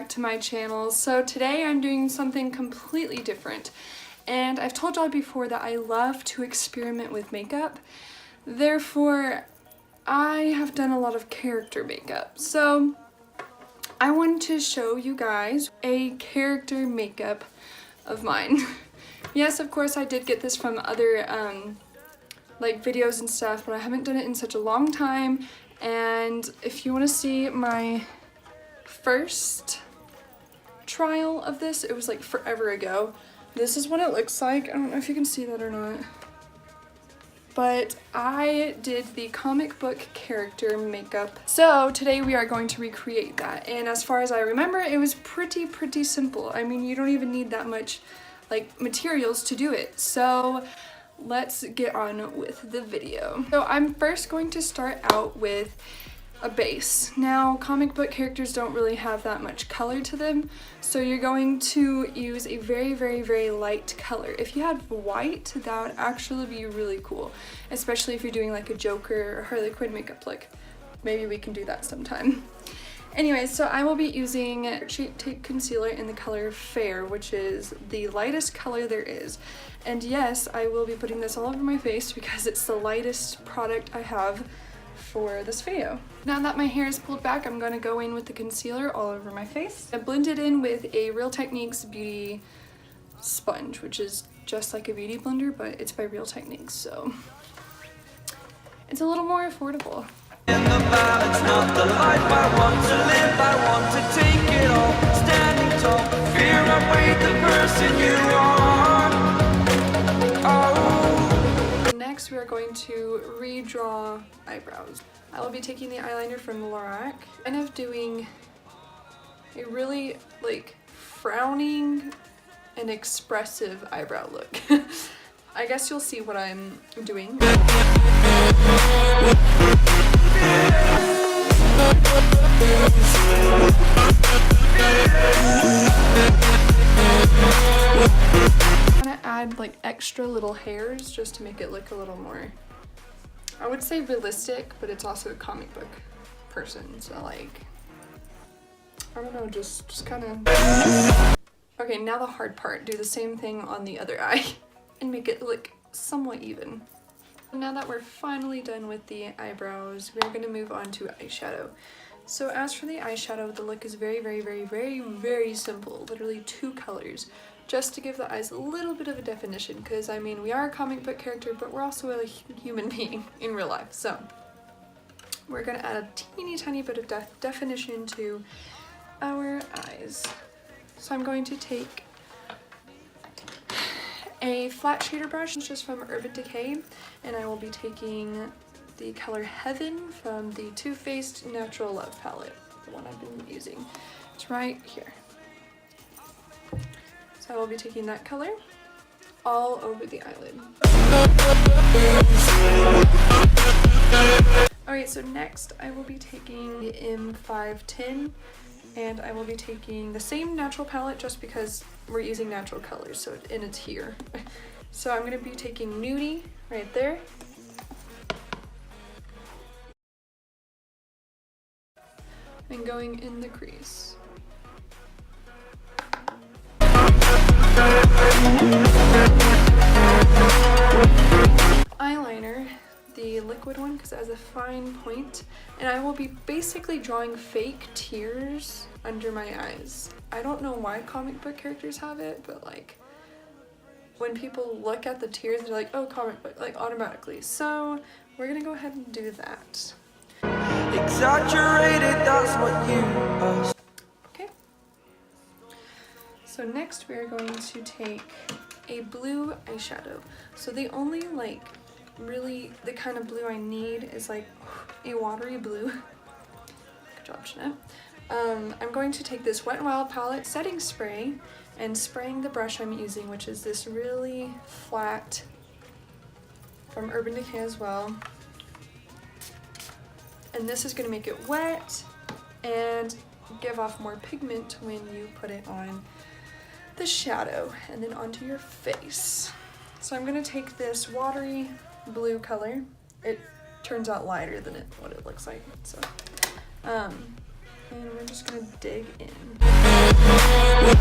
back to my channel. So today I'm doing something completely different, and I've told y'all before that I love to experiment with makeup. Therefore, I have done a lot of character makeup. So I wanted to show you guys a character makeup of mine. Yes, of course I did get this from other like videos and stuff, but I haven't done it in such a long time. And if you want to see my first trial of this, it was like forever ago. This is what it looks like. I don't know if you can see that or not, but I did the comic book character makeup. So today we are going to recreate that, and as far as I remember, it was pretty simple. I mean, you don't even need that much like materials to do it. So let's get on with the video. So I'm first going to start out with a base. Now, comic book characters don't really have that much color to them, so you're going to use a very light color. If you had white, that would actually be really cool, especially if you're doing like a Joker or Harley Quinn makeup look. Maybe we can do that sometime. Anyway, so I will be using Shape Tape Concealer in the color Fair, which is the lightest color there is. And yes, I will be putting this all over my face because it's the lightest product I have for this video. Now that my hair is pulled back, I'm going to go in with the concealer all over my face. I blend it in with a Real Techniques beauty sponge, which is just like a beauty blender, but it's by Real Techniques, so it's a little more affordable. In the balance, not the life I want to live, I want to take it all, standing tall, fear away the person you are. Oh. Next we are going to redraw eyebrows. I will be taking the eyeliner from Lorac, kind of doing a really like frowning and expressive eyebrow look. I guess you'll see what I'm doing. I'm gonna add like extra little hairs just to make it look a little more, I would say realistic, but it's also a comic book person, so like, I don't know, just kind of. Okay, now the hard part. Do the same thing on the other eye and make it look somewhat even. Now that we're finally done with the eyebrows, we're going to move on to eyeshadow. So as for the eyeshadow, the look is very simple. Literally 2 colors, just to give the eyes a little bit of a definition, because I mean, we are a comic book character, but we're also a human being in real life. So we're going to add a teeny tiny bit of definition to our eyes. So I'm going to take a flat shader brush just from Urban Decay, and I will be taking the color Heaven from the Too Faced Natural Love palette, the one I've been using. It's right here. So I will be taking that color all over the eyelid. Alright, so next I will be taking the M510, and I will be taking the same natural palette just because we're using natural colors, so and it's here. So I'm going to be taking Nudie right there. And going in the crease. Eyeliner, the liquid one, because it has a fine point, and I will be basically drawing fake tears under my eyes. I don't know why comic book characters have it, but like when people look at the tears, they're like, oh, comic book, like automatically. So we're gonna go ahead and do that. Exaggerated, that's what you are. Okay. So next we are going to take a blue eyeshadow. So the only like really the kind of blue I need is like a watery blue. Good job, Jeanette. I'm going to take this Wet n Wild palette setting spray and spraying the brush I'm using, which is this really flat from Urban Decay as well. And this is going to make it wet and give off more pigment when you put it on the shadow and then onto your face. So I'm going to take this watery blue color. It turns out lighter than what it looks like. So, and we're just going to dig in. Now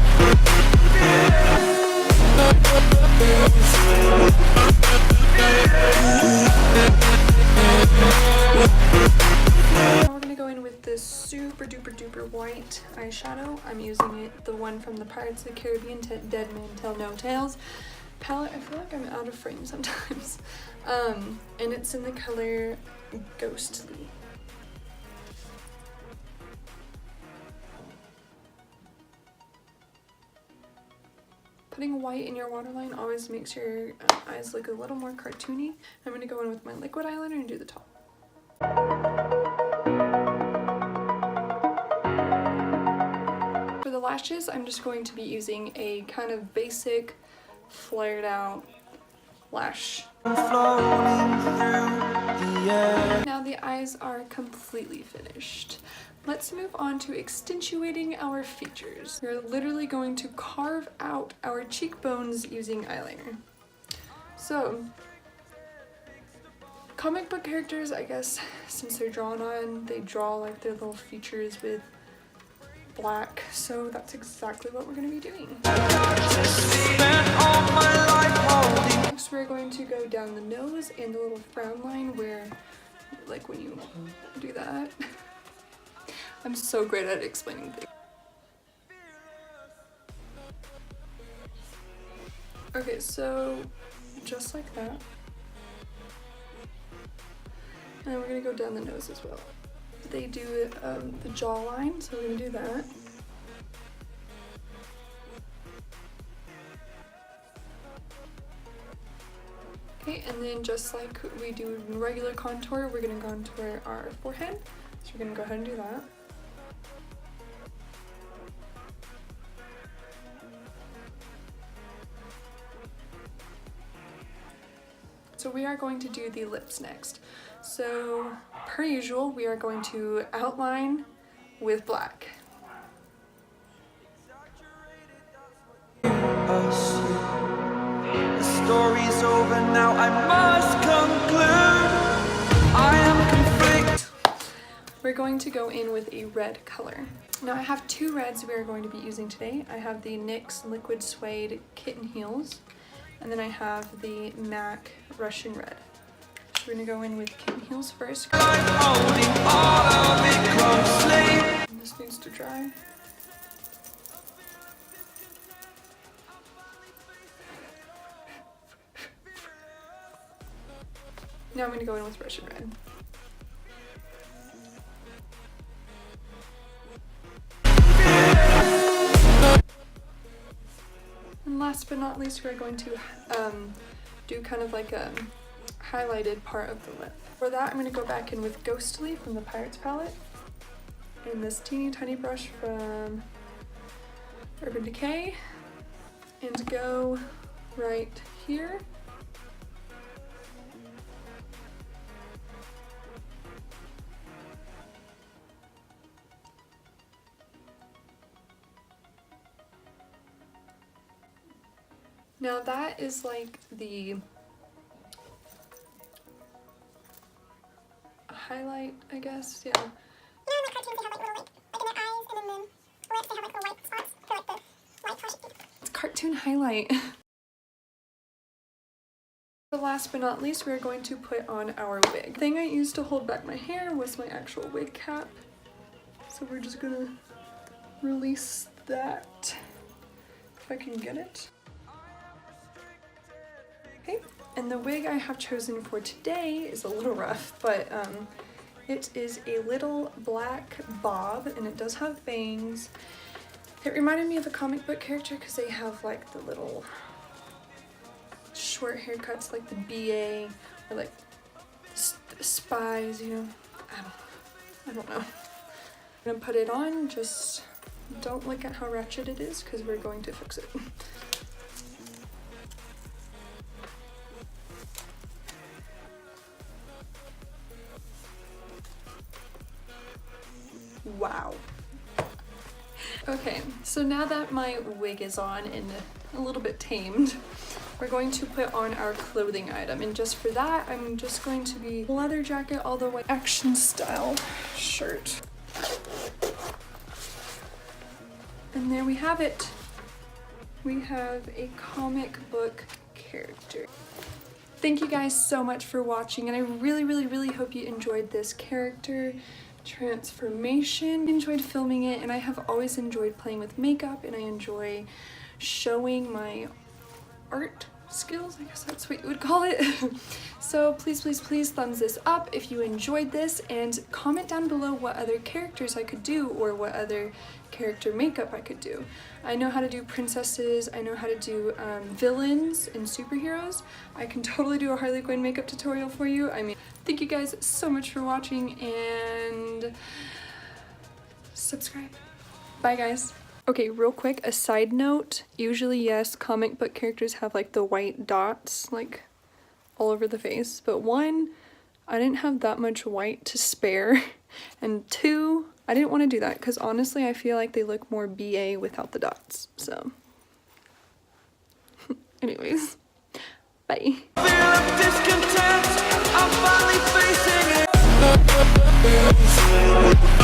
we're gonna go in with this super duper duper white eyeshadow. I'm using it, the one from the Pirates of the Caribbean Dead Man Tell No Tales palette. I feel like I'm out of frame sometimes. And it's in the color Ghostly. Putting white in your waterline always makes your eyes look a little more cartoony. I'm going to go in with my liquid eyeliner and do the top. For the lashes, I'm just going to be using a kind of basic, flared out lash. Now the eyes are completely finished. Let's move on to accentuating our features. We're literally going to carve out our cheekbones using eyeliner. So, comic book characters, I guess, since they're drawn on, they draw like their little features with black, so that's exactly what we're going to be doing. Next we're going to go down the nose and the little frown line where, like when you do that. I'm so great at explaining things. Okay, so just like that. And then we're gonna go down the nose as well. They do the jawline, so we're gonna do that. Okay, and then just like we do regular contour, we're gonna contour our forehead. So we're gonna go ahead and do that. So we are going to do the lips next. So per usual, we are going to outline with black. The story's over now, I must conclude. I am conflicted. We're going to go in with a red color. Now I have two reds we are going to be using today. I have the NYX Liquid Suede Kitten Heels, and then I have the MAC Russian Red. So we're gonna go in with Kitten Heels first. And this needs to dry. Now I'm gonna go in with Russian Red. And last but not least, we're going to do kind of like a highlighted part of the lip. For that, I'm going to go back in with Ghostly from the Pirates palette, and this teeny tiny brush from Urban Decay, and go right here. Now that is like the highlight, I guess, yeah. You know, in the cartoons they have like little like in their eyes and then the lips they have like little white spots for like the white caution. It's cartoon highlight. Last but not least, we're going to put on our wig. The thing I used to hold back my hair was my actual wig cap. So we're just gonna release that, if I can get it. Okay, and the wig I have chosen for today is a little rough, but it is a little black bob, and it does have bangs. It reminded me of a comic book character because they have like the little short haircuts like the BA or like the spies, you know. I don't know. I'm gonna put it on, just don't look at how ratchet it is because we're going to fix it. Wow. Okay, so now that my wig is on and a little bit tamed, we're going to put on our clothing item. And just for that, I'm just going to be leather jacket all the way, action style shirt. And there we have it. we have a comic book character. Thank you guys so much for watching, and I really hope you enjoyed this character transformation. Enjoyed filming it, and I have always enjoyed playing with makeup, and I enjoy showing my art skills, I guess that's what you would call it. So please thumbs this up if you enjoyed this, and comment down below what other characters I could do or what other character makeup I could do. I know how to do princesses, I know how to do villains and superheroes. I can totally do a Harley Quinn makeup tutorial for you. I mean, thank you guys so much for watching, and subscribe. Bye guys. Okay, real quick, a side note. Usually, yes, comic book characters have like the white dots like all over the face, but one, I didn't have that much white to spare, and two, I didn't want to do that because honestly I feel like they look more BA without the dots, so anyways, bye. Feel of discontent, I'm finally facing it.